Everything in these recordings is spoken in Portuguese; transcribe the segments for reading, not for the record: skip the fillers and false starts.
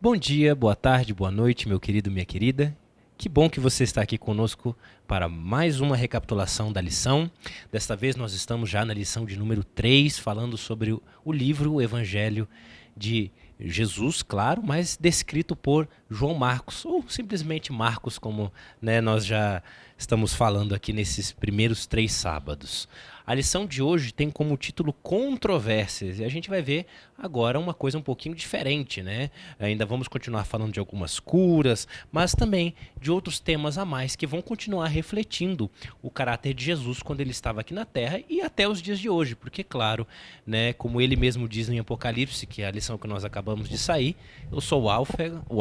Bom dia, boa tarde, boa noite, meu querido, minha querida. Que bom que você está aqui conosco para mais uma recapitulação da lição. Desta vez nós estamos já na lição de número 3, falando sobre o livro, o Evangelho de Jesus, claro, mas descrito por João Marcos, ou simplesmente Marcos, como nós já estamos falando aqui nesses primeiros 3 sábados. A lição de hoje tem como título Controvérsias, e a gente vai ver agora uma coisa um pouquinho diferente, né? Ainda vamos continuar falando de algumas curas, mas também de outros temas a mais que vão continuar refletindo o caráter de Jesus quando ele estava aqui na Terra e até os dias de hoje, porque claro, né, como ele mesmo diz em Apocalipse, que é a lição que nós acabamos de sair, eu sou o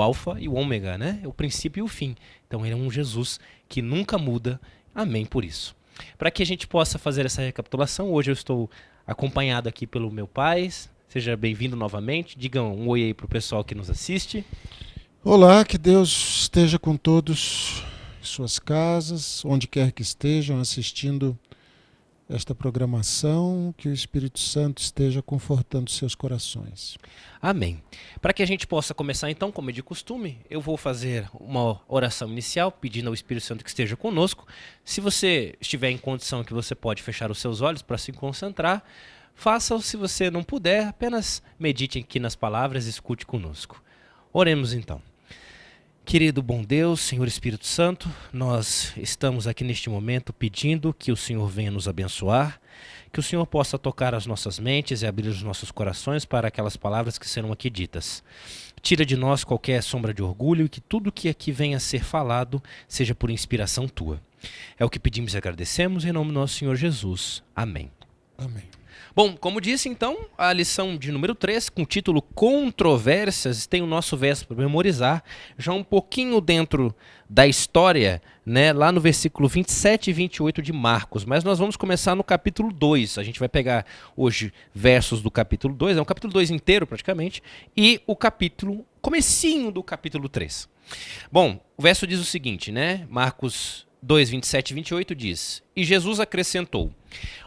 Alfa e o Ômega, né? O princípio e o fim. Então ele é um Jesus que nunca muda. Amém por isso. Para que a gente possa fazer essa recapitulação, hoje eu estou acompanhado aqui pelo meu pai. Seja bem-vindo novamente. Diga um oi aí para o pessoal que nos assiste. Olá, que Deus esteja com todos em suas casas, onde quer que estejam assistindo esta programação, que o Espírito Santo esteja confortando seus corações. Amém. Para que a gente possa começar então, como é de costume, eu vou fazer uma oração inicial pedindo ao Espírito Santo que esteja conosco. Se você estiver em condição que você pode fechar os seus olhos para se concentrar, faça-o. Se você não puder, apenas medite aqui nas palavras e escute conosco. Oremos então. Querido bom Deus, Senhor Espírito Santo, nós estamos aqui neste momento pedindo que o Senhor venha nos abençoar, que o Senhor possa tocar as nossas mentes e abrir os nossos corações para aquelas palavras que serão aqui ditas. Tira de nós qualquer sombra de orgulho e que tudo que aqui venha a ser falado seja por inspiração Tua. É o que pedimos e agradecemos em nome do nosso Senhor Jesus. Amém. Amém. Bom, como disse então, a lição de número 3, com o título Controvérsias, tem o nosso verso para memorizar, já um pouquinho dentro da história, né, lá no versículo 27 e 28 de Marcos, mas nós vamos começar no capítulo 2, a gente vai pegar hoje versos do capítulo 2, é um capítulo 2 inteiro praticamente, e o comecinho do capítulo 3. Bom, o verso diz o seguinte, né, Marcos 2, 27 e 28 diz: E Jesus acrescentou: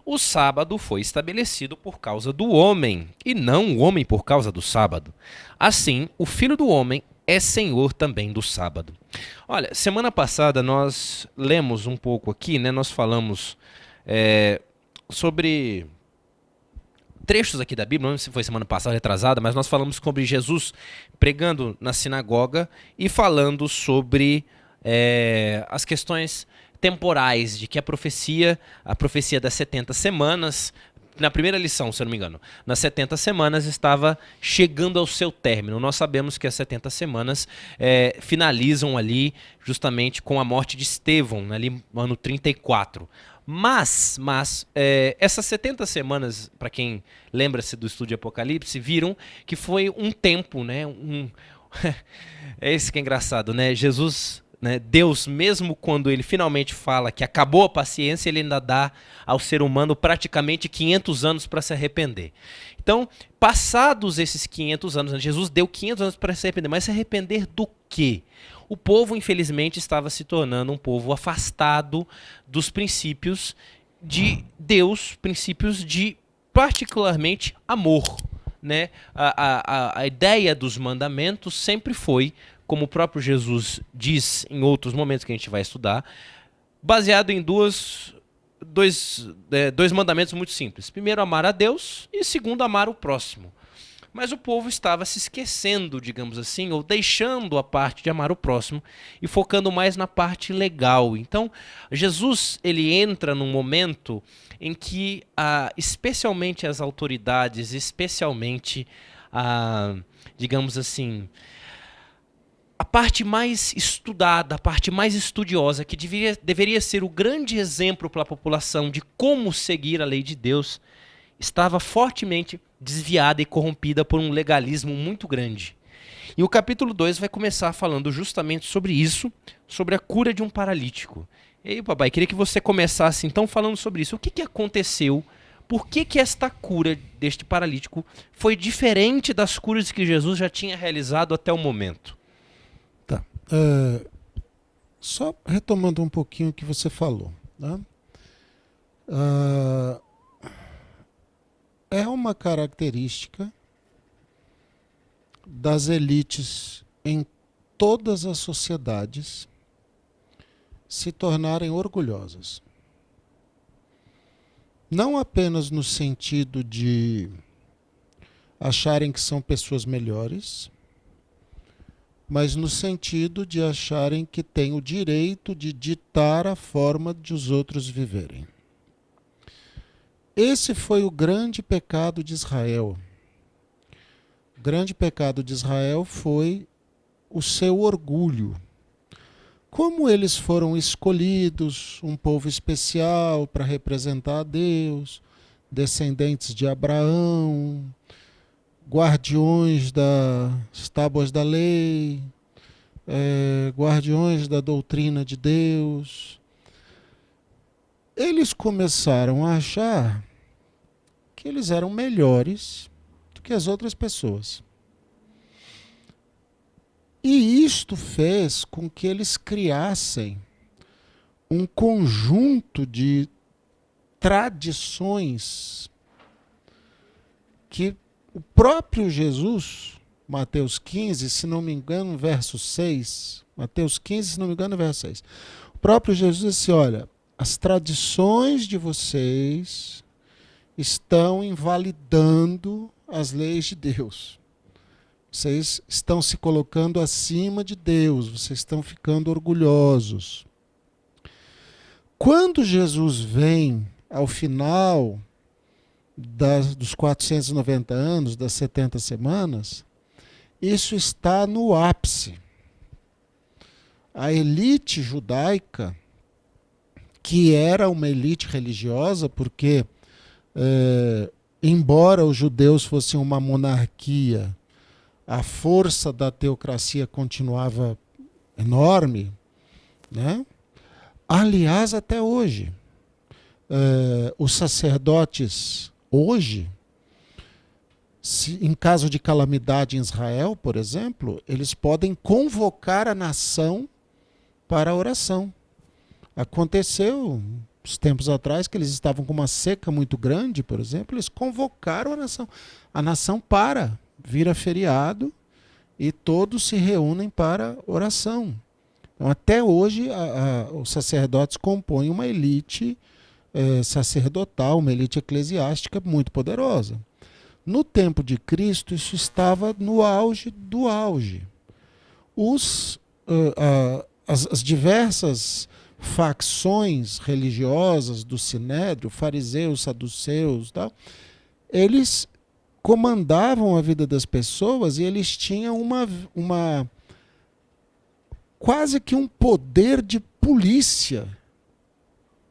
O sábado foi estabelecido por causa do homem, e não o homem por causa do sábado. Assim, o Filho do Homem é Senhor também do sábado. Olha, semana passada nós lemos um pouco aqui, né? Nós falamos sobre trechos aqui da Bíblia, não sei se foi semana passada, retrasada, mas nós falamos sobre Jesus pregando na sinagoga e falando sobre as questões temporais de que a profecia das 70 semanas, na primeira lição, se eu não me engano, nas 70 semanas estava chegando ao seu término. Nós sabemos que as 70 semanas finalizam ali justamente com a morte de Estevão, ali no ano 34. Mas essas 70 semanas, para quem lembra-se do estudo de Apocalipse, viram que foi um tempo, né? É isso que é engraçado, né? Jesus, né, Deus, mesmo quando ele finalmente fala que acabou a paciência, ele ainda dá ao ser humano praticamente 500 anos para se arrepender. Então, passados esses 500 anos, Jesus deu 500 anos para se arrepender, mas se arrepender do quê? O povo, infelizmente, estava se tornando um povo afastado dos princípios de Deus, princípios de, particularmente, amor. Né? A ideia dos mandamentos sempre foi, como o próprio Jesus diz em outros momentos que a gente vai estudar, baseado em dois mandamentos muito simples. Primeiro, amar a Deus e segundo, amar o próximo. Mas o povo estava se esquecendo, digamos assim, ou deixando a parte de amar o próximo e focando mais na parte legal. Então, Jesus ele entra num momento em que, especialmente as autoridades, especialmente, digamos assim, a parte mais estudada, a parte mais estudiosa, que deveria ser o grande exemplo para a população de como seguir a lei de Deus, estava fortemente desviada e corrompida por um legalismo muito grande. E o capítulo 2 vai começar falando justamente sobre isso, sobre a cura de um paralítico. E aí, papai, queria que você começasse então falando sobre isso. O que aconteceu? Por que esta cura deste paralítico foi diferente das curas que Jesus já tinha realizado até o momento? Tá. Só retomando um pouquinho o que você falou, né? É uma característica das elites em todas as sociedades se tornarem orgulhosas. Não apenas no sentido de acharem que são pessoas melhores, mas no sentido de acharem que têm o direito de ditar a forma de os outros viverem. Esse foi o grande pecado de Israel. O grande pecado de Israel foi o seu orgulho. Como eles foram escolhidos, um povo especial para representar a Deus, descendentes de Abraão, guardiões das tábuas da lei, guardiões da doutrina de Deus, eles começaram a achar que eles eram melhores do que as outras pessoas. E isto fez com que eles criassem um conjunto de tradições que o próprio Jesus, Mateus 15, se não me engano, verso 6, Mateus 15, se não me engano, verso 6, o próprio Jesus disse, olha, as tradições de vocês estão invalidando as leis de Deus. Vocês estão se colocando acima de Deus, vocês estão ficando orgulhosos. Quando Jesus vem ao final dos 490 anos, das 70 semanas, isso está no ápice. A elite judaica, que era uma elite religiosa, porque, embora os judeus fossem uma monarquia, a força da teocracia continuava enorme, né? Aliás, até hoje, os sacerdotes, hoje, em caso de calamidade em Israel, por exemplo, eles podem convocar a nação para a oração. Aconteceu uns tempos atrás que eles estavam com uma seca muito grande, por exemplo, eles convocaram a nação. A nação vira feriado e todos se reúnem para oração. Então, até hoje, os sacerdotes compõem uma elite sacerdotal, uma elite eclesiástica muito poderosa. No tempo de Cristo, isso estava no auge do auge. As diversas facções religiosas do Sinédrio, fariseus, saduceus, tal, eles comandavam a vida das pessoas e eles tinham quase que um poder de polícia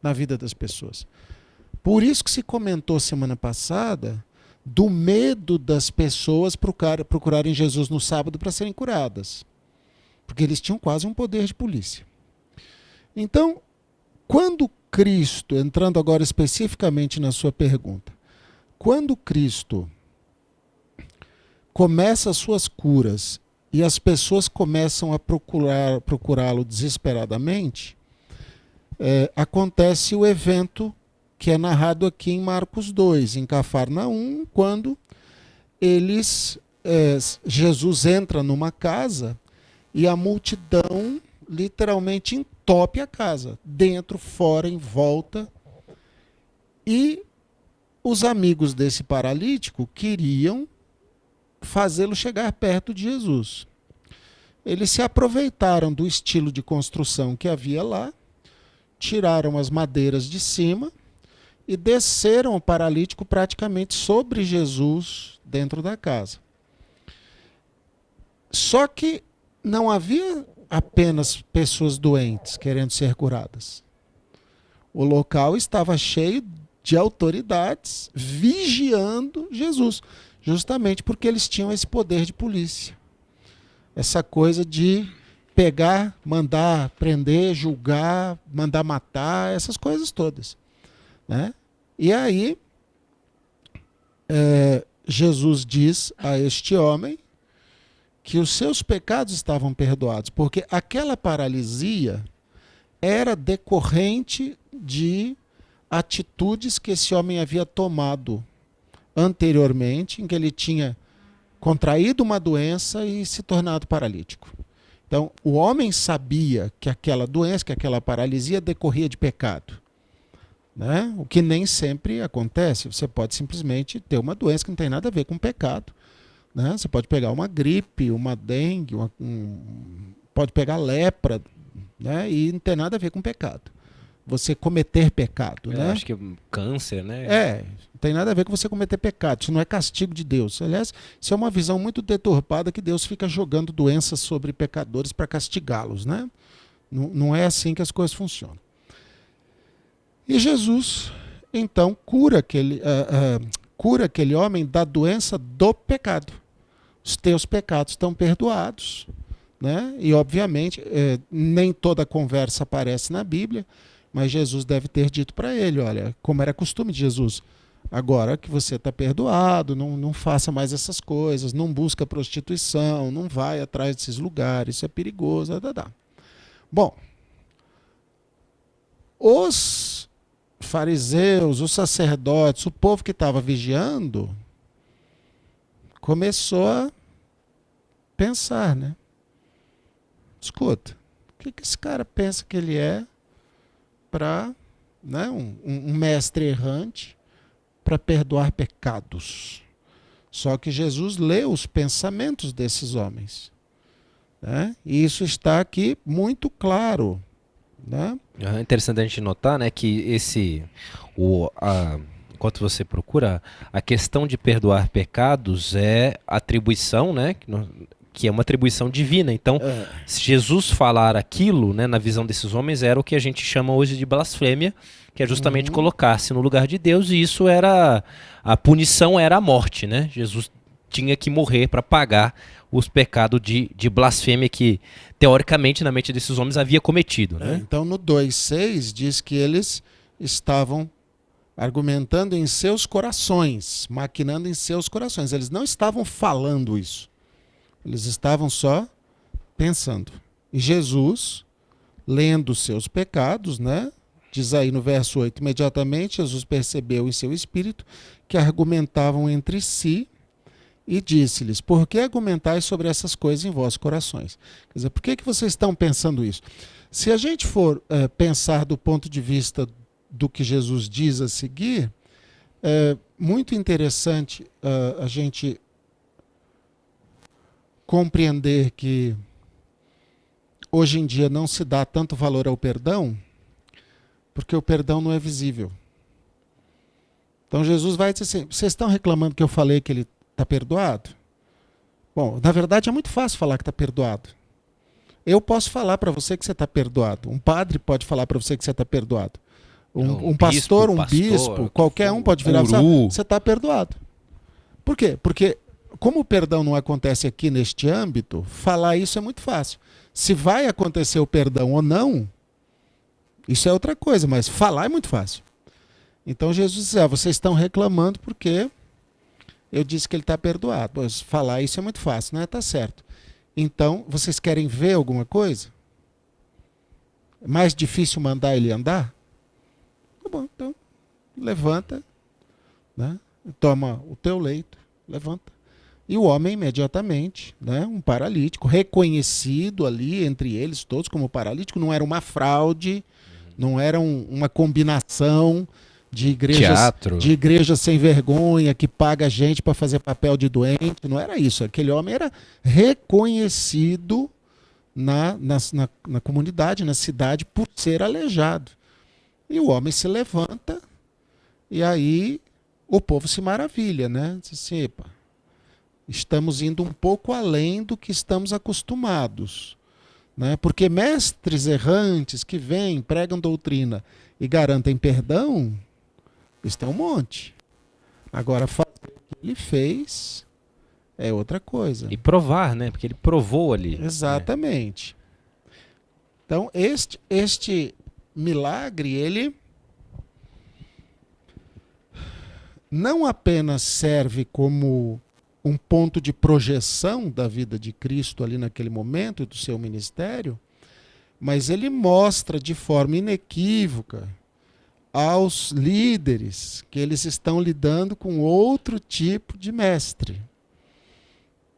na vida das pessoas. Por isso que se comentou semana passada do medo das pessoas procurarem Jesus no sábado para serem curadas. Porque eles tinham quase um poder de polícia. Então, quando Cristo, entrando agora especificamente na sua pergunta, quando Cristo começa as suas curas e as pessoas começam a procurá-lo desesperadamente, acontece o evento que é narrado aqui em Marcos 2, em Cafarnaum, quando Jesus entra numa casa e a multidão literalmente entope a casa, dentro, fora, em volta. E os amigos desse paralítico queriam fazê-lo chegar perto de Jesus. Eles se aproveitaram do estilo de construção que havia lá, tiraram as madeiras de cima e desceram o paralítico praticamente sobre Jesus dentro da casa. Só que não havia apenas pessoas doentes querendo ser curadas. O local estava cheio de autoridades vigiando Jesus, justamente porque eles tinham esse poder de polícia. Essa coisa de pegar, mandar prender, julgar, mandar matar, essas coisas todas, né? E aí, Jesus diz a este homem que os seus pecados estavam perdoados, porque aquela paralisia era decorrente de atitudes que esse homem havia tomado anteriormente, em que ele tinha contraído uma doença e se tornado paralítico. Então, o homem sabia que aquela doença, que aquela paralisia decorria de pecado, né? O que nem sempre acontece. Você pode simplesmente ter uma doença que não tem nada a ver com pecado, né? Você pode pegar uma gripe, uma dengue, pode pegar lepra, né? E não tem nada a ver com pecado. Você cometer pecado, né? Acho que câncer, né? Não tem nada a ver com você cometer pecado. Isso não é castigo de Deus. Aliás, isso é uma visão muito deturpada que Deus fica jogando doenças sobre pecadores para castigá-los, né? Não é assim que as coisas funcionam. E Jesus, então, cura aquele homem da doença do pecado. Os teus pecados estão perdoados, né? E, obviamente, nem toda conversa aparece na Bíblia, mas Jesus deve ter dito para ele, olha, como era costume de Jesus, agora que você está perdoado, não faça mais essas coisas, não busca prostituição, não vai atrás desses lugares, isso é perigoso. Bom, os fariseus, os sacerdotes, o povo que estava vigiando, começou a pensar, né? Escuta, o que esse cara pensa que ele é para, né, um mestre errante para perdoar pecados? Só que Jesus lê os pensamentos desses homens, né? E isso está aqui muito claro, né? É interessante a gente notar, né, que enquanto você procura, a questão de perdoar pecados é atribuição, né, que é uma atribuição divina. Então, se Jesus falar aquilo, né, na visão desses homens, era o que a gente chama hoje de blasfêmia, que é justamente colocar-se no lugar de Deus, e isso era, a punição era a morte, né? Jesus tinha que morrer para pagar os pecados de blasfêmia que, teoricamente, na mente desses homens havia cometido, né? Então, no 2,6 diz que eles estavam argumentando em seus corações, maquinando em seus corações. Eles não estavam falando isso. Eles estavam só pensando. E Jesus, lendo os seus pecados, né? Diz aí no verso 8, imediatamente Jesus percebeu em seu espírito que argumentavam entre si e disse-lhes, por que argumentais sobre essas coisas em vossos corações? Quer dizer, por que vocês estão pensando isso? Se a gente for pensar do ponto de vista do que Jesus diz a seguir, é muito interessante a gente compreender que hoje em dia não se dá tanto valor ao perdão, porque o perdão não é visível. Então Jesus vai dizer assim, vocês estão reclamando que eu falei que ele está perdoado? Bom, na verdade é muito fácil falar que está perdoado. Eu posso falar para você que você está perdoado. Um padre pode falar para você que você está perdoado. Um pastor, um bispo, qualquer um pode virar e falar, você está perdoado. Por quê? Porque como o perdão não acontece aqui neste âmbito, falar isso é muito fácil. Se vai acontecer o perdão ou não, isso é outra coisa, mas falar é muito fácil. Então Jesus diz, vocês estão reclamando porque eu disse que ele está perdoado. Mas falar isso é muito fácil, né? Tá certo. Então, vocês querem ver alguma coisa? É mais difícil mandar ele andar? Tá bom, então levanta, né? Toma o teu leito, levanta. E o homem imediatamente, né, um paralítico, reconhecido ali entre eles todos como paralítico, não era uma fraude, não era uma combinação de igrejas sem vergonha que paga gente para fazer papel de doente, não era isso. Aquele homem era reconhecido na comunidade, na cidade, por ser aleijado. E o homem se levanta e aí o povo se maravilha, né? Diz assim, epa, estamos indo um pouco além do que estamos acostumados, né? Porque mestres errantes que vêm, pregam doutrina e garantem perdão, isso tem um monte. Agora, fazer o que ele fez é outra coisa. E provar, né? Porque ele provou ali. Exatamente. Então, este milagre, ele não apenas serve como um ponto de projeção da vida de Cristo ali naquele momento e do seu ministério, mas ele mostra de forma inequívoca aos líderes que eles estão lidando com outro tipo de mestre.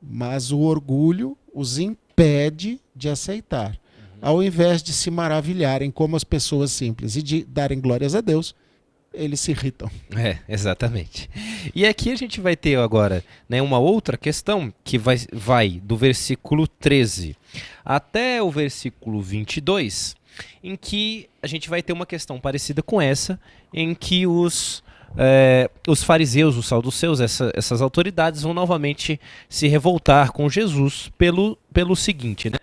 mas o orgulho os impede de aceitar. Ao invés de se maravilharem como as pessoas simples e de darem glórias a Deus, eles se irritam. Exatamente. E aqui a gente vai ter agora, né, uma outra questão que vai do versículo 13 até o versículo 22, em que a gente vai ter uma questão parecida com essa, em que os fariseus, os saduceus, essas autoridades vão novamente se revoltar com Jesus pelo seguinte, né?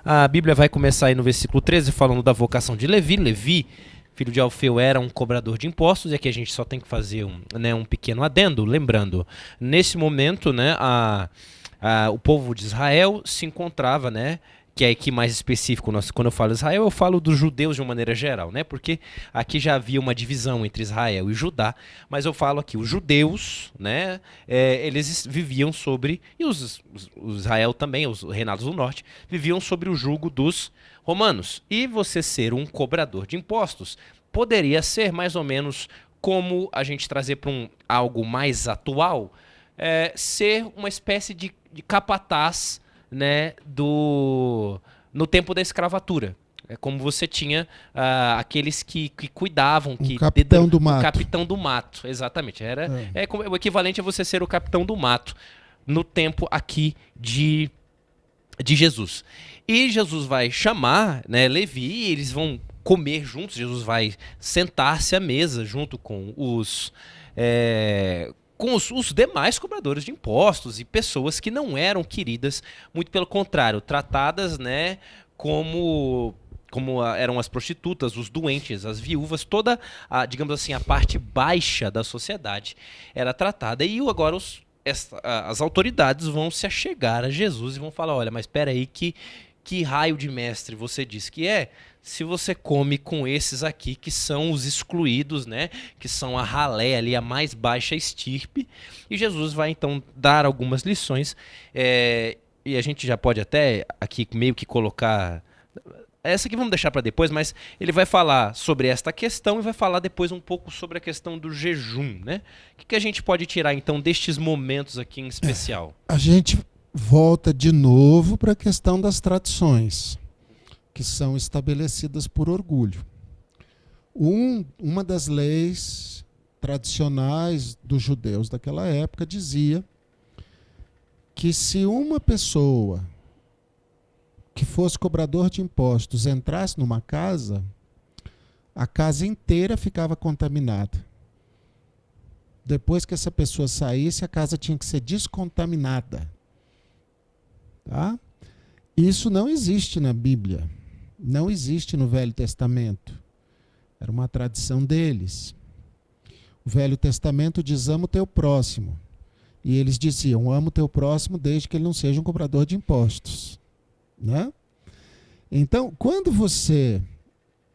A Bíblia vai começar aí no versículo 13 falando da vocação de Levi. Levi, filho de Alfeu, era um cobrador de impostos, e aqui a gente só tem que fazer um pequeno adendo, lembrando, nesse momento, né, o povo de Israel se encontrava, né, que é aqui mais específico, quando eu falo Israel, eu falo dos judeus de uma maneira geral, né? Porque aqui já havia uma divisão entre Israel e Judá, mas eu falo aqui, os judeus, né? Eles viviam sobre, e os Israel também, os reinados do norte, viviam sobre o jugo dos romanos. E você ser um cobrador de impostos poderia ser mais ou menos como a gente trazer para algo mais atual, ser uma espécie de capataz, né, no tempo da escravatura. É como você tinha aqueles que cuidavam, o capitão do mato. O capitão do mato, exatamente. O equivalente a você ser o capitão do mato no tempo aqui de Jesus. E Jesus vai chamar, né, Levi, e eles vão comer juntos. Jesus vai sentar-se à mesa junto com os demais cobradores de impostos e pessoas que não eram queridas, muito pelo contrário, tratadas, né, como eram as prostitutas, os doentes, as viúvas, toda digamos assim, a parte baixa da sociedade era tratada. E agora as autoridades vão se achegar a Jesus e vão falar: olha, mas espera aí, que raio de mestre você diz que é, se você come com esses aqui que são os excluídos, né? Que são a ralé ali, a mais baixa estirpe. E Jesus vai então dar algumas lições, e a gente já pode até aqui meio que colocar, essa aqui vamos deixar para depois, mas ele vai falar sobre esta questão e vai falar depois um pouco sobre a questão do jejum, né? O que a gente pode tirar então destes momentos aqui em especial? A gente volta de novo para a questão das tradições, que são estabelecidas por orgulho. Uma das leis tradicionais dos judeus daquela época dizia que se uma pessoa que fosse cobrador de impostos entrasse numa casa, a casa inteira ficava contaminada. Depois que essa pessoa saísse, a casa tinha que ser descontaminada. Tá? Isso não existe na Bíblia. Não existe no Velho Testamento. Era uma tradição deles. O Velho Testamento diz: ama o teu próximo. E eles diziam: ama o teu próximo desde que ele não seja um cobrador de impostos. Né? Então, quando você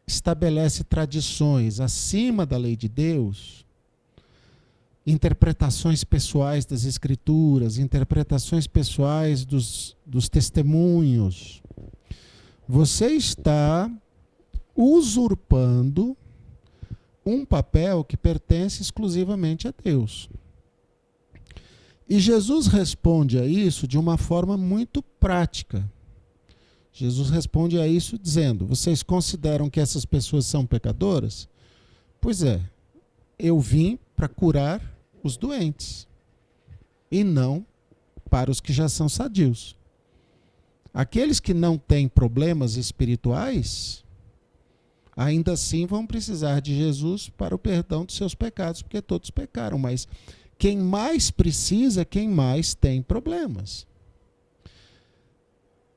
estabelece tradições acima da lei de Deus, interpretações pessoais das Escrituras, interpretações pessoais dos testemunhos, você está usurpando um papel que pertence exclusivamente a Deus. E Jesus responde a isso de uma forma muito prática. Jesus responde a isso dizendo: vocês consideram que essas pessoas são pecadoras? Pois é, eu vim para curar os doentes e não para os que já são sadios. Aqueles que não têm problemas espirituais, ainda assim vão precisar de Jesus para o perdão dos seus pecados, porque todos pecaram, mas quem mais precisa é quem mais tem problemas.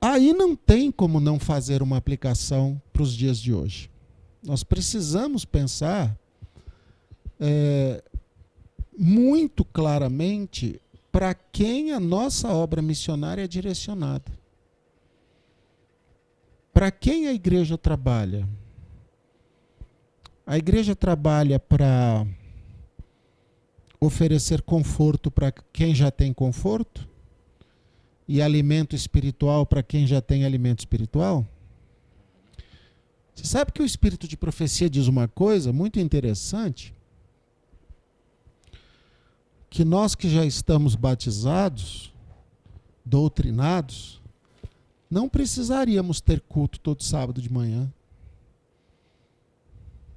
Aí não tem como não fazer uma aplicação para os dias de hoje. Nós precisamos pensar muito claramente para quem a nossa obra missionária é direcionada. Para quem a igreja trabalha? A igreja trabalha para oferecer conforto para quem já tem conforto? E alimento espiritual para quem já tem alimento espiritual? Você sabe que o espírito de profecia diz uma coisa muito interessante? Que nós que já estamos batizados, doutrinados, não precisaríamos ter culto todo sábado de manhã.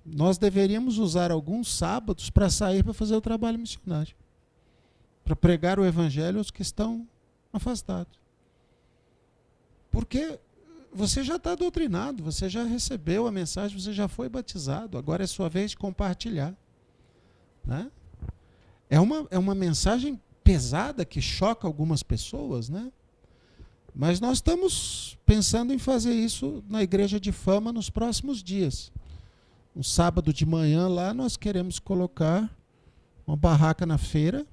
Nós deveríamos usar alguns sábados para sair para fazer o trabalho missionário, para pregar o evangelho aos que estão afastados. Porque você já está doutrinado, você já recebeu a mensagem, você já foi batizado, agora é sua vez de compartilhar. Né? É uma mensagem pesada que choca algumas pessoas, né? Mas nós estamos pensando em fazer isso na Igreja de Fama nos próximos dias. Um sábado de manhã lá nós queremos colocar uma barraca na feira.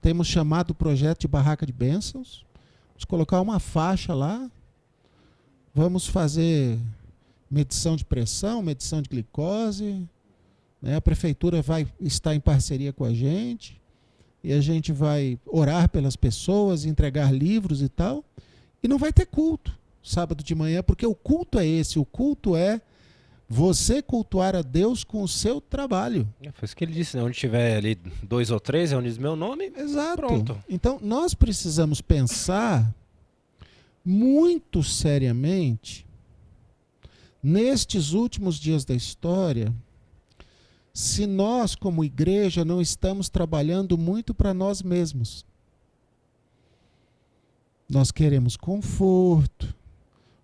Temos chamado o projeto de Barraca de Bênçãos. Vamos colocar uma faixa lá. Vamos fazer medição de pressão, medição de glicose. Né? A prefeitura vai estar em parceria com a gente. E a gente vai orar pelas pessoas, entregar livros e tal. E não vai ter culto sábado de manhã, porque o culto é esse. O culto é você cultuar a Deus com o seu trabalho. Foi isso que ele disse, né? Onde tiver ali 2 ou 3, é onde diz meu nome. Exato. Pronto. Então, nós precisamos pensar muito seriamente nestes últimos dias da história, se nós, como igreja, não estamos trabalhando muito para nós mesmos. Nós queremos conforto,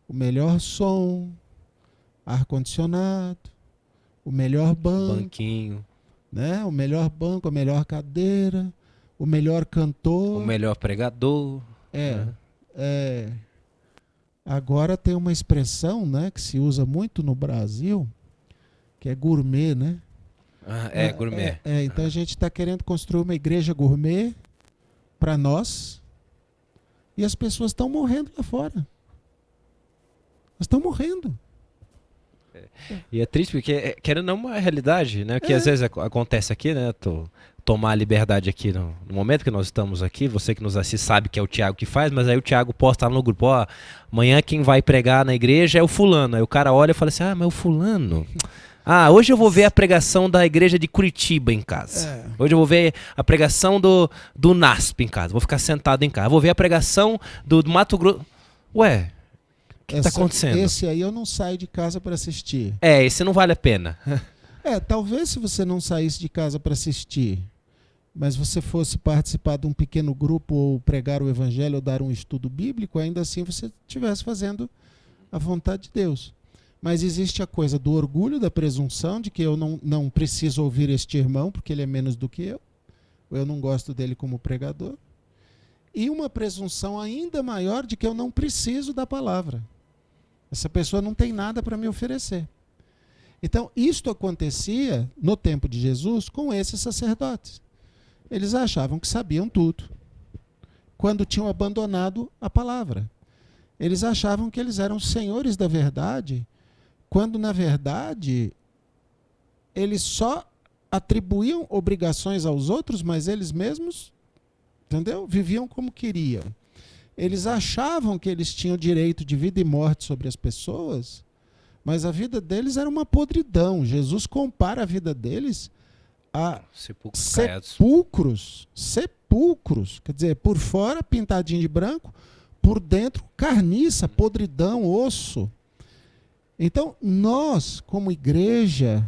o melhor som, ar-condicionado, o melhor banquinho, né? O melhor banco, a melhor cadeira, o melhor cantor. O melhor pregador. Agora tem uma expressão, né, que se usa muito no Brasil, que é gourmet, né? Gourmet. Então a gente está querendo construir uma igreja gourmet para nós e as pessoas estão morrendo lá fora. Elas estão morrendo. E é triste porque, querendo ou não, uma realidade, né? Que às vezes acontece aqui, né? Tomar a liberdade aqui no momento que nós estamos aqui, você que nos assiste sabe que é o Thiago que faz, mas aí o Thiago posta lá no grupo, amanhã quem vai pregar na igreja é o fulano. Aí o cara olha e fala assim, mas o fulano... hoje eu vou ver a pregação da igreja de Curitiba em casa. Hoje eu vou ver a pregação do NASP em casa. Vou ficar sentado em casa. Vou ver a pregação do Mato Grosso. Ué... O que está acontecendo? Esse aí eu não saio de casa para assistir. Esse não vale a pena. Talvez se você não saísse de casa para assistir, mas você fosse participar de um pequeno grupo ou pregar o evangelho ou dar um estudo bíblico, ainda assim você estivesse fazendo a vontade de Deus. Mas existe a coisa do orgulho, da presunção de que eu não preciso ouvir este irmão porque ele é menos do que eu, ou eu não gosto dele como pregador, e uma presunção ainda maior de que eu não preciso da palavra. Essa pessoa não tem nada para me oferecer. Então, isto acontecia no tempo de Jesus com esses sacerdotes. Eles achavam que sabiam tudo, quando tinham abandonado a palavra. Eles achavam que eles eram senhores da verdade, quando, na verdade, eles só atribuíam obrigações aos outros, mas eles mesmos, entendeu? Viviam como queriam. Eles achavam que eles tinham direito de vida e morte sobre as pessoas, mas a vida deles era uma podridão. Jesus compara a vida deles a sepulcros. Quer dizer, por fora pintadinho de branco, por dentro carniça, podridão, osso. Então, nós, como igreja,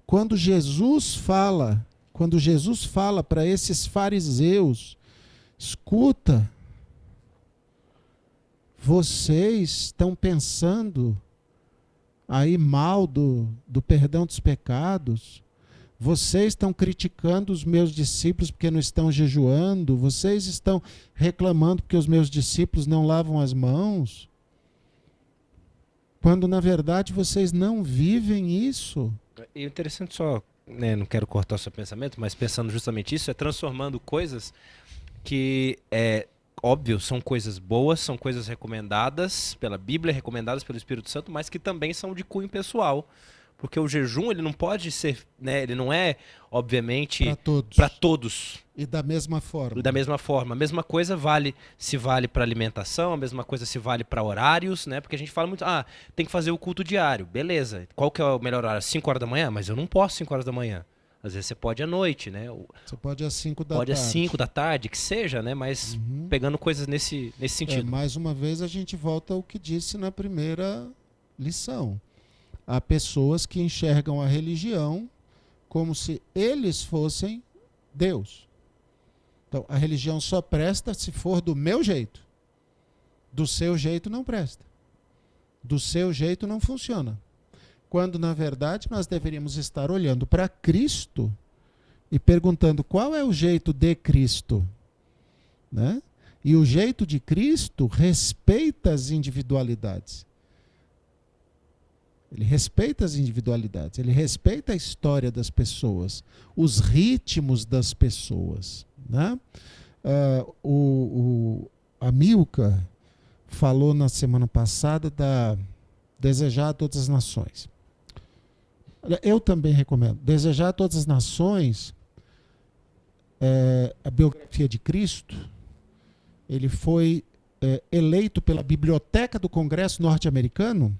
quando Jesus fala para esses fariseus, escuta, vocês estão pensando aí mal do perdão dos pecados, vocês estão criticando os meus discípulos porque não estão jejuando, vocês estão reclamando porque os meus discípulos não lavam as mãos, quando na verdade vocês não vivem isso. E o interessante só, né, não quero cortar o seu pensamento, mas pensando justamente isso, é transformando coisas que óbvio, são coisas boas, são coisas recomendadas pela Bíblia, recomendadas pelo Espírito Santo, mas que também são de cunho pessoal. Porque o jejum, ele não pode ser, né, ele não é, obviamente, para todos. E da mesma forma. A mesma coisa se vale para alimentação, a mesma coisa se vale para horários, né? Porque a gente fala muito, tem que fazer o culto diário. Beleza. Qual que é o melhor horário? 5 horas da manhã? Mas eu não posso 5 horas da manhã. Às vezes você pode à noite, né? Você pode às 5 da Pode às tarde. 5 da tarde, que seja, né? Mas pegando coisas nesse sentido. Mais uma vez a gente volta ao que disse na primeira lição. Há pessoas que enxergam a religião como se eles fossem Deus. Então, a religião só presta se for do meu jeito. Do seu jeito não presta. Do seu jeito não funciona. Quando, na verdade, nós deveríamos estar olhando para Cristo e perguntando qual é o jeito de Cristo, né? E o jeito de Cristo respeita as individualidades. Ele respeita as individualidades, ele respeita a história das pessoas, os ritmos das pessoas, né? A Milka falou na semana passada da Desejar a Todas as Nações. Eu também recomendo. Desejar a Todas as Nações, a biografia de Cristo. Ele foi eleito pela Biblioteca do Congresso norte-americano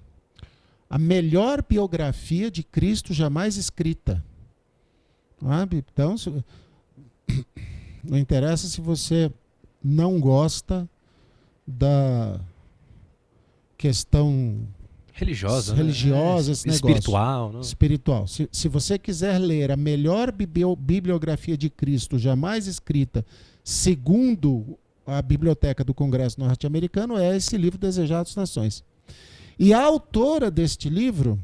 a melhor biografia de Cristo jamais escrita. Sabe? Então, não interessa se você não da questão religiosa, esse espiritual, negócio. Espiritual. Se você quiser ler a melhor bibliografia de Cristo jamais escrita, segundo a Biblioteca do Congresso norte-americano, é esse livro Desejar as Nações. E a autora deste livro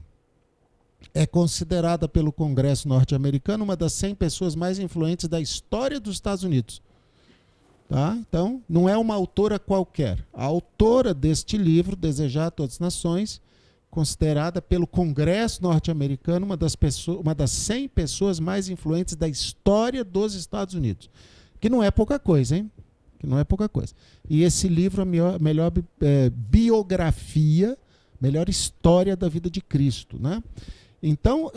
é considerada pelo Congresso norte-americano uma das 100 pessoas mais influentes da história dos Estados Unidos. Tá? Então, não é uma autora qualquer. A autora deste livro, Desejar a Todas as Nações, considerada pelo Congresso norte-americano uma das 100 pessoas mais influentes da história dos Estados Unidos. Que não é pouca coisa, hein? Que não é pouca coisa. E esse livro é a melhor biografia, melhor história da vida de Cristo, né? Então,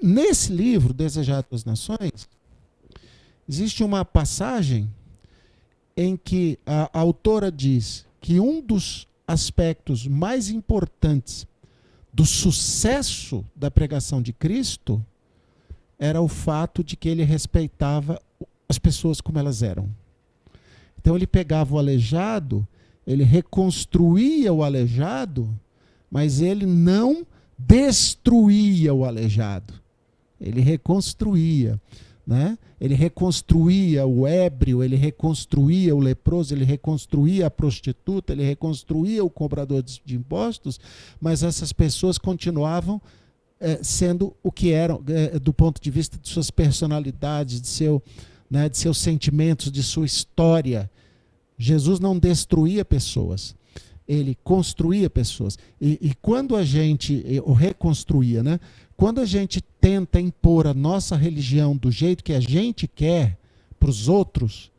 nesse livro, Desejar a Todas as Nações, existe uma passagem em que a autora diz que um dos aspectos mais importantes do sucesso da pregação de Cristo era o fato de que ele respeitava as pessoas como elas eram. Então ele pegava o aleijado, ele reconstruía o aleijado, mas ele não destruía o aleijado. Ele reconstruía, né? Ele reconstruía o ébrio, ele reconstruía o leproso, ele reconstruía a prostituta, ele reconstruía o cobrador de impostos, mas essas pessoas continuavam sendo o que eram, do ponto de vista de suas personalidades, de seus sentimentos, de sua história. Jesus não destruía pessoas, ele construía pessoas. E quando a gente reconstruía, né? Quando a gente tenta impor a nossa religião do jeito que a gente quer para os outros,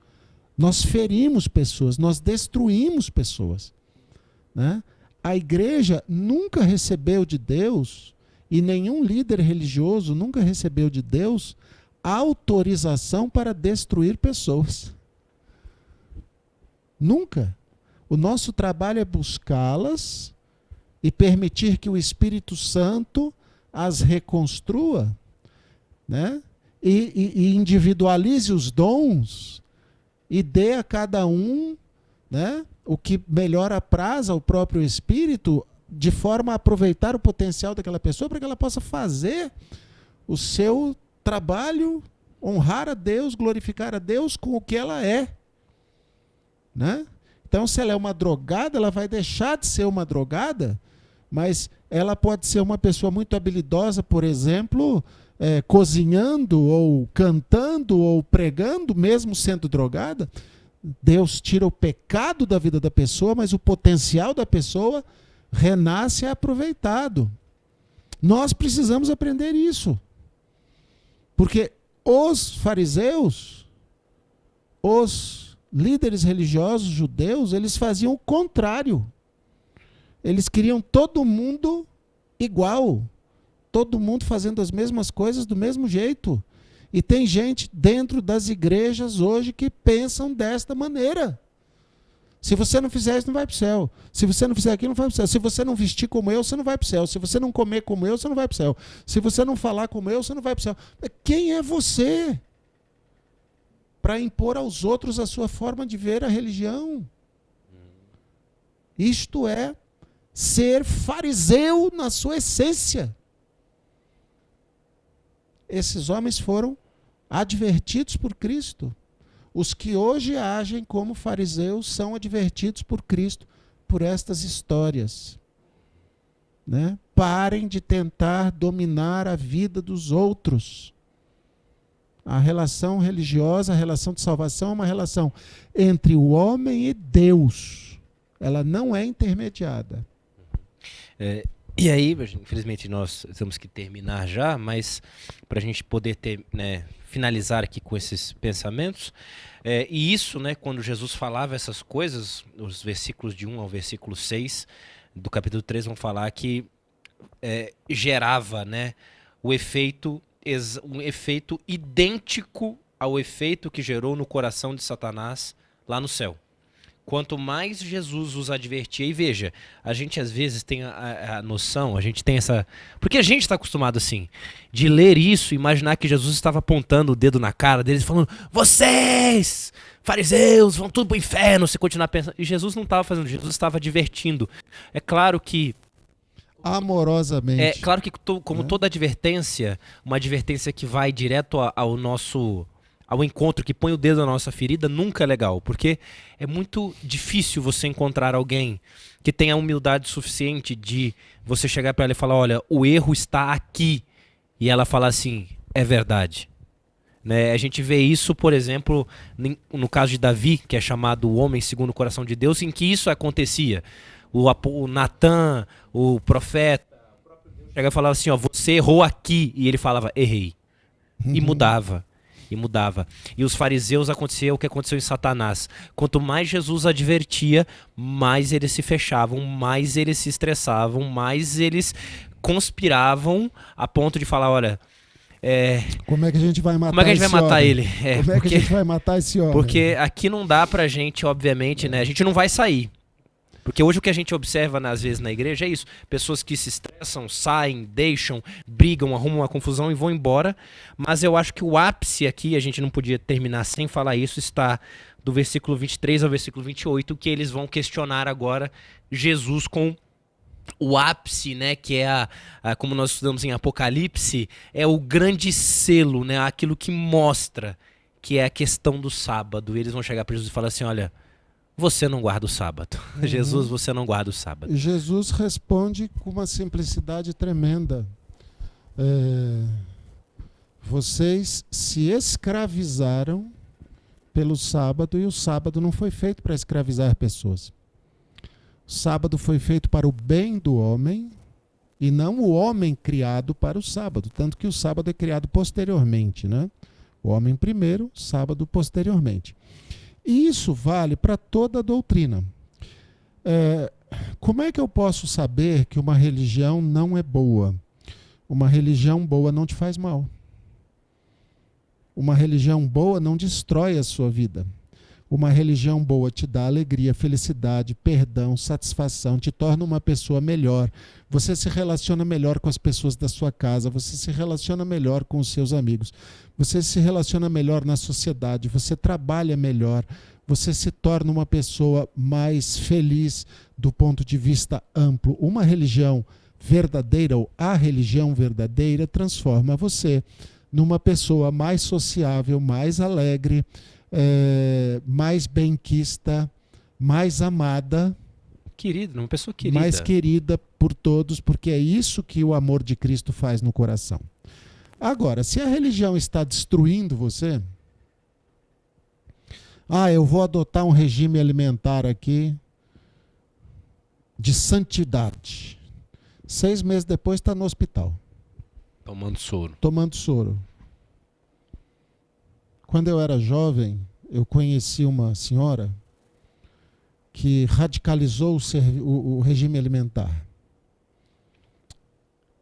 nós ferimos pessoas, nós destruímos pessoas, né? A igreja nunca recebeu de Deus, e nenhum líder religioso nunca recebeu de Deus, autorização para destruir pessoas. Nunca. O nosso trabalho é buscá-las e permitir que o Espírito Santo as reconstrua, né? E individualize os dons e dê a cada um, né, o que melhor apraz ao próprio Espírito, de forma a aproveitar o potencial daquela pessoa para que ela possa fazer o seu trabalho, honrar a Deus, glorificar a Deus com o que ela é, né? Então, se ela é uma drogada, ela vai deixar de ser uma drogada, mas ela pode ser uma pessoa muito habilidosa, por exemplo, cozinhando, ou cantando, ou pregando, mesmo sendo drogada. Deus tira o pecado da vida da pessoa, mas o potencial da pessoa renasce e é aproveitado. Nós precisamos aprender isso. Porque os fariseus, os líderes religiosos judeus, eles faziam o contrário. Eles queriam todo mundo igual, todo mundo fazendo as mesmas coisas do mesmo jeito. E tem gente dentro das igrejas hoje que pensam desta maneira. Se você não fizer isso, não vai para o céu. Se você não fizer aquilo, não vai para o céu. Se você não vestir como eu, você não vai para o céu. Se você não comer como eu, você não vai para o céu. Se você não falar como eu, você não vai para o céu. Quem é você para impor aos outros a sua forma de ver a religião? Isto é ser fariseu na sua essência. Esses homens foram advertidos por Cristo. Os que hoje agem como fariseus são advertidos por Cristo por estas histórias. Né? Parem de tentar dominar a vida dos outros. A relação religiosa, a relação de salvação é uma relação entre o homem e Deus. Ela não é intermediada. E aí, infelizmente, nós temos que terminar já, mas para a gente poder finalizar aqui com esses pensamentos, e isso, quando Jesus falava essas coisas, os versículos de 1 ao versículo 6 do capítulo 3 vão falar que gerava um efeito idêntico ao efeito que gerou no coração de Satanás lá no céu. Quanto mais Jesus os advertia, e veja, a gente às vezes tem a noção, a gente tem essa... Porque a gente está acostumado assim, de ler isso e imaginar que Jesus estava apontando o dedo na cara deles, falando: vocês, fariseus, vão tudo para o inferno, se continuar pensando. E Jesus não estava fazendo, Jesus estava advertindo. É claro que... amorosamente. É claro que, como toda advertência, uma advertência que vai direto ao encontro, que põe o dedo na nossa ferida, nunca é legal, porque é muito difícil você encontrar alguém que tenha a humildade suficiente de você chegar para ela e falar: olha, o erro está aqui, e ela falar assim: é verdade. A gente vê isso, por exemplo, no caso de Davi, que é chamado o homem segundo o coração de Deus, em que isso acontecia. O Natan, o profeta, chega e falava assim: ó, você errou aqui, e ele falava: errei, e mudava. E os fariseus, acontecia o que aconteceu em Satanás. Quanto mais Jesus advertia, mais eles se fechavam, mais eles se estressavam, mais eles conspiravam a ponto de falar: olha, como é que a gente vai matar como é que a gente vai matar homem? ele? Como é que a gente vai matar esse homem? Porque aqui não dá pra gente, obviamente, a gente não vai sair. Porque hoje o que a gente observa, às vezes, na igreja é isso. Pessoas que se estressam, saem, deixam, brigam, arrumam uma confusão e vão embora. Mas eu acho que o ápice aqui, a gente não podia terminar sem falar isso, está do versículo 23 ao versículo 28, que eles vão questionar agora Jesus com o ápice, que é como nós estudamos em Apocalipse, é o grande selo, aquilo que mostra que é a questão do sábado. E eles vão chegar para Jesus e falar assim: olha, você não guarda o sábado. Jesus, você não guarda o sábado. E Jesus responde com uma simplicidade tremenda. Vocês se escravizaram pelo sábado, e o sábado não foi feito para escravizar pessoas. O sábado foi feito para o bem do homem e não o homem criado para o sábado. Tanto que o sábado é criado posteriormente, O homem primeiro, o sábado posteriormente. E isso vale para toda a doutrina. Como é que eu posso saber que uma religião não é boa? Uma religião boa não te faz mal. Uma religião boa não destrói a sua vida. Uma religião boa te dá alegria, felicidade, perdão, satisfação, te torna uma pessoa melhor. Você se relaciona melhor com as pessoas da sua casa, você se relaciona melhor com os seus amigos, você se relaciona melhor na sociedade, você trabalha melhor, você se torna uma pessoa mais feliz do ponto de vista amplo. Uma religião verdadeira, ou a religião verdadeira, transforma você numa pessoa mais sociável, mais alegre, mais benquista, mais amada, querida, uma pessoa querida, mais querida por todos, porque é isso que o amor de Cristo faz no coração. Agora, se a religião está destruindo você, eu vou adotar um regime alimentar aqui de santidade. 6 meses depois está no hospital. Tomando soro. Quando eu era jovem, eu conheci uma senhora que radicalizou o regime alimentar.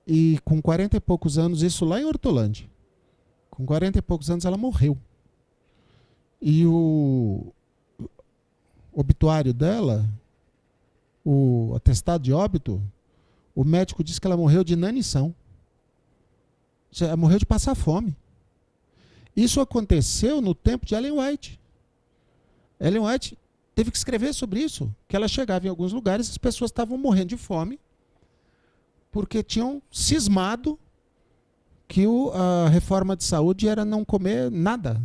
E com 40 e poucos anos, isso lá em Hortolândia, com 40 e poucos anos ela morreu. E obituário dela, o atestado de óbito, o médico disse que ela morreu de inanição. Ela morreu de passar fome. Isso aconteceu no tempo de Ellen White. Ellen White teve que escrever sobre isso, que ela chegava em alguns lugares e as pessoas estavam morrendo de fome porque tinham cismado que a reforma de saúde era não comer nada.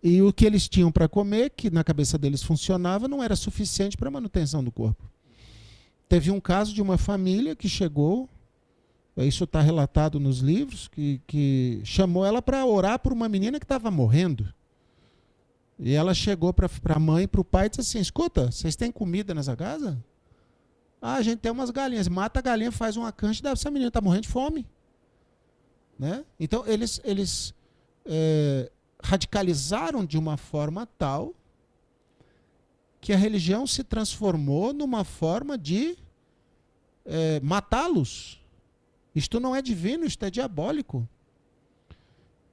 E o que eles tinham para comer, que na cabeça deles funcionava, não era suficiente para a manutenção do corpo. Teve um caso de uma família que chegou, isso está relatado nos livros, que chamou ela para orar por uma menina que estava morrendo. E ela chegou para a mãe e para o pai e disse assim: escuta, vocês têm comida nessa casa? Ah, a gente tem umas galinhas. Mata a galinha, faz uma cancha e dá para essa menina, está morrendo de fome. Né? Então, eles radicalizaram de uma forma tal que a religião se transformou numa forma de matá-los. Isto não é divino, isto é diabólico.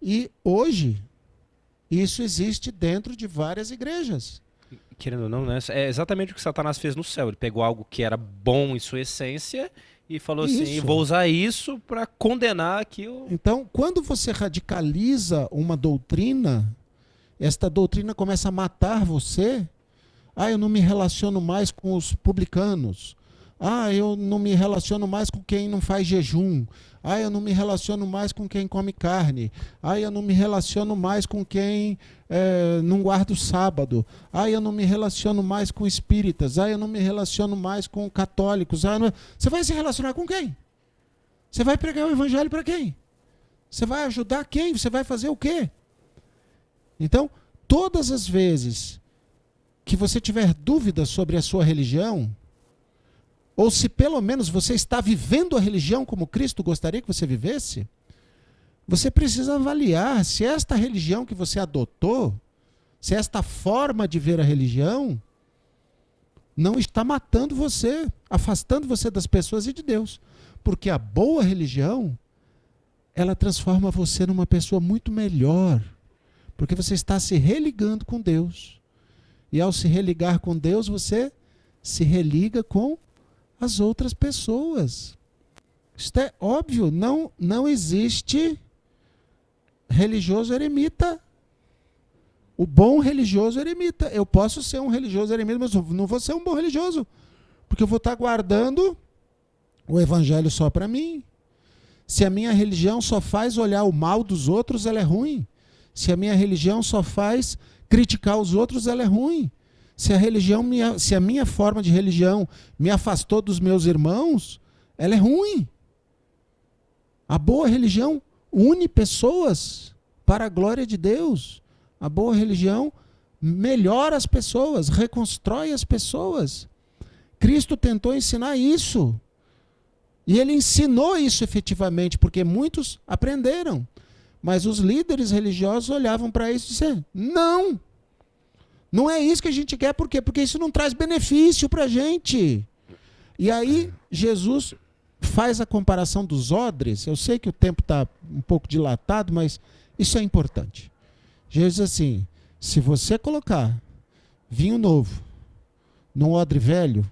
E hoje, isso existe dentro de várias igrejas. Querendo ou não, né? É exatamente o que Satanás fez no céu. Ele pegou algo que era bom em sua essência e falou assim: vou usar isso para condenar aqui o... Então, quando você radicaliza uma doutrina, esta doutrina começa a matar você. Ah, eu não me relaciono mais com os publicanos. Ah, eu não me relaciono mais com quem não faz jejum. Ah, eu não me relaciono mais com quem come carne. Ah, eu não me relaciono mais com quem não guarda o sábado. Ah, eu não me relaciono mais com espíritas. Ah, eu não me relaciono mais com católicos. Ah, não... Você vai se relacionar com quem? Você vai pregar o evangelho para quem? Você vai ajudar quem? Você vai fazer o quê? Então, todas as vezes que você tiver dúvidas sobre a sua religião, ou se pelo menos você está vivendo a religião como Cristo gostaria que você vivesse, você precisa avaliar se esta religião que você adotou, se esta forma de ver a religião, não está matando você, afastando você das pessoas e de Deus. Porque a boa religião, ela transforma você numa pessoa muito melhor, porque você está se religando com Deus. E ao se religar com Deus, você se religa com as outras pessoas. Isto é óbvio, não existe religioso eremita. O bom religioso eremita. Eu posso ser um religioso eremita, mas eu não vou ser um bom religioso, porque eu vou estar guardando o evangelho só para mim. Se a minha religião só faz olhar o mal dos outros, ela é ruim. Se a minha religião só faz criticar os outros, ela é ruim. Se a minha forma de religião me afastou dos meus irmãos, ela é ruim. A boa religião une pessoas para a glória de Deus. A boa religião melhora as pessoas, reconstrói as pessoas. Cristo tentou ensinar isso. E ele ensinou isso efetivamente, porque muitos aprenderam. Mas os líderes religiosos olhavam para isso e diziam: não! Não é isso que a gente quer, por quê? Porque isso não traz benefício para a gente. E aí, Jesus faz a comparação dos odres. Eu sei que o tempo está um pouco dilatado, mas isso é importante. Jesus diz assim: se você colocar vinho novo num odre velho,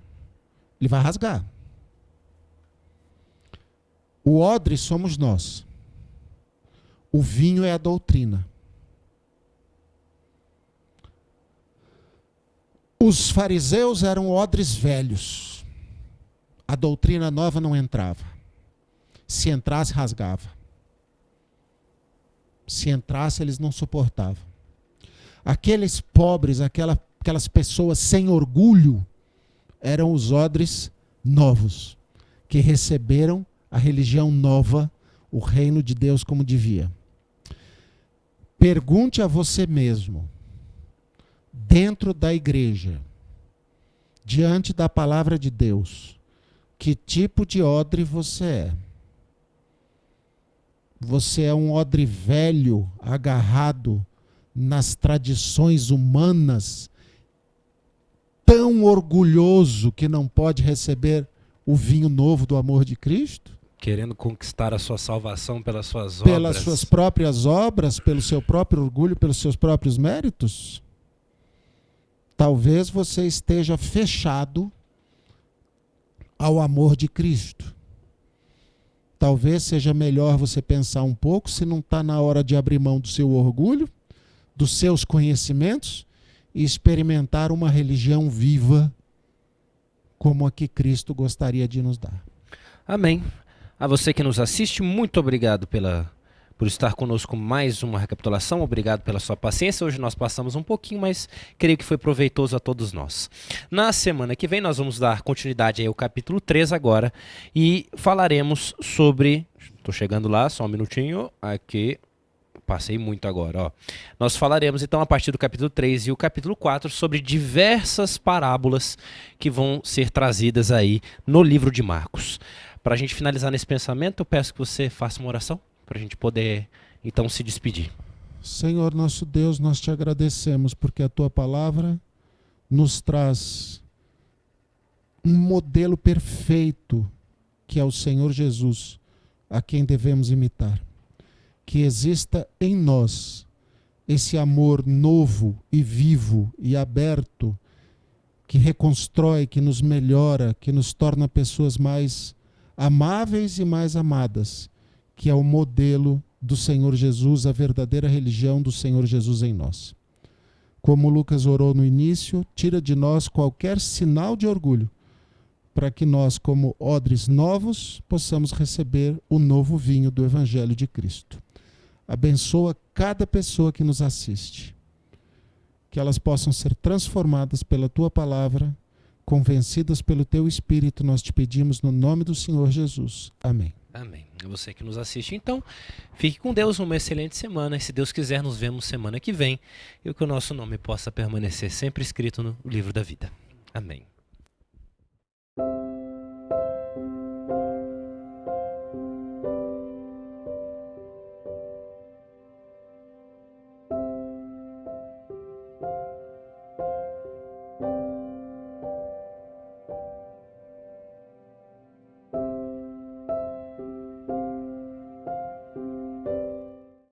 ele vai rasgar. O odre somos nós. O vinho é a doutrina. Os fariseus eram odres velhos. A doutrina nova não entrava. Se entrasse, rasgava. Se entrasse, eles não suportavam. Aqueles pobres, aquelas pessoas sem orgulho, eram os odres novos, que receberam a religião nova, o reino de Deus como devia. Pergunte a você mesmo, dentro da igreja, diante da palavra de Deus, que tipo de odre você é? Você é um odre velho, agarrado nas tradições humanas, tão orgulhoso que não pode receber o vinho novo do amor de Cristo? Querendo conquistar a sua salvação pelas suas obras. Pelas suas próprias obras, pelo seu próprio orgulho, pelos seus próprios méritos? Talvez você esteja fechado ao amor de Cristo. Talvez seja melhor você pensar um pouco se não está na hora de abrir mão do seu orgulho, dos seus conhecimentos e experimentar uma religião viva como a que Cristo gostaria de nos dar. Amém. A você que nos assiste, muito obrigado por estar conosco mais uma recapitulação. Obrigado pela sua paciência. Hoje nós passamos um pouquinho, mas creio que foi proveitoso a todos nós. Na semana que vem nós vamos dar continuidade ao capítulo 3 agora e falaremos sobre... Estou chegando lá, só um minutinho. Aqui, passei muito agora. Ó. Nós falaremos então a partir do capítulo 3 e o capítulo 4 sobre diversas parábolas que vão ser trazidas aí no livro de Marcos. Para a gente finalizar nesse pensamento, eu peço que você faça uma oração para a gente poder, então, se despedir. Senhor nosso Deus, nós te agradecemos porque a tua palavra nos traz um modelo perfeito que é o Senhor Jesus, a quem devemos imitar. Que exista em nós esse amor novo e vivo e aberto que reconstrói, que nos melhora, que nos torna pessoas mais amáveis e mais amadas, que é o modelo do Senhor Jesus, a verdadeira religião do Senhor Jesus em nós. Como Lucas orou no início, tira de nós qualquer sinal de orgulho, para que nós, como odres novos, possamos receber o novo vinho do Evangelho de Cristo. Abençoa cada pessoa que nos assiste, que elas possam ser transformadas pela tua palavra, convencidas pelo teu Espírito, nós te pedimos no nome do Senhor Jesus. Amém. Amém. É você que nos assiste, então, fique com Deus, uma excelente semana. E se Deus quiser, nos vemos semana que vem. E que o nosso nome possa permanecer sempre escrito no livro da vida. Amém.